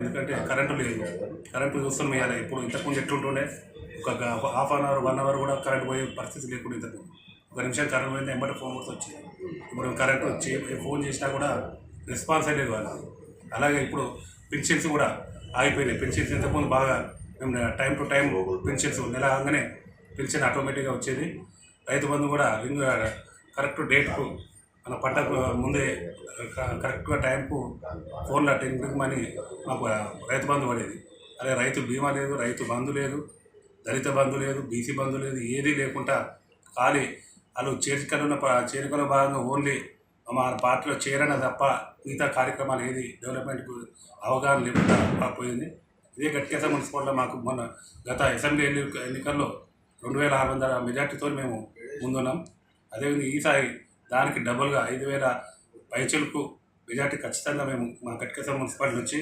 ఎందుకంటే కరెంటు లేదు. కరెంటు చూస్తాం ఇవాళ. ఇప్పుడు ఇంతకుముందు ఎట్లుంటుండే ఒక హాఫ్ అన్ అవర్ 1 అవర్ కూడా కరెంట్ పోయే పరిస్థితి లేకుండా ఇంతకుముందు. ఒక నిమిషం కరెంట్ పోయింది ఎమ్మటే ఫోన్ కొడితే వచ్చేది. ఇప్పుడు కరెంట్ వచ్చి ఫోన్ చేసినా కూడా రెస్పాన్స్ లేదు వాళ్ళకి. అలాగే ఇప్పుడు పెన్షన్స్ కూడా ఆగిపోయినాయి. పెన్షన్స్ ఇంతకుముందు బాగా మేము టైం టు టైం పెన్షన్స్ నెల కాగానే పెన్షన్ ఆటోమేటిక్గా వచ్చేది. రైతు బంధు కూడా కరెక్ట్ డేట్కు మన పంటకు ముందే కరెక్ట్గా టైంకు ఫోన్లో టెంకుమని మాకు రైతు బంధు పడేది. అదే రైతు బీమా లేదు, రైతు బంధు లేదు, దళిత బంధు లేదు, బీసీ బంధు లేదు, ఏదీ లేకుండా ఖాళీ వాళ్ళు చేరికలో భాగంగా ఓన్లీ మా పార్టీలో చేరన తప్ప మిగతా కార్యక్రమాలు ఏది డెవలప్మెంట్కు అవగాహన లేకుండా పోయింది. ఇదే గట్కేసర్ మున్సిపాలిటీలో మాకు మొన్న గత అసెంబ్లీ ఎన్నికల్లో 2600 మెజార్టీతో మేము ముందున్నాం. అదేవిధంగా ఈసారి దానికి డబుల్గా 5000 పైచలకు మెజార్టీ ఖచ్చితంగా మేము మా గట్కేసర్ మున్సిపాలిటీ నుంచి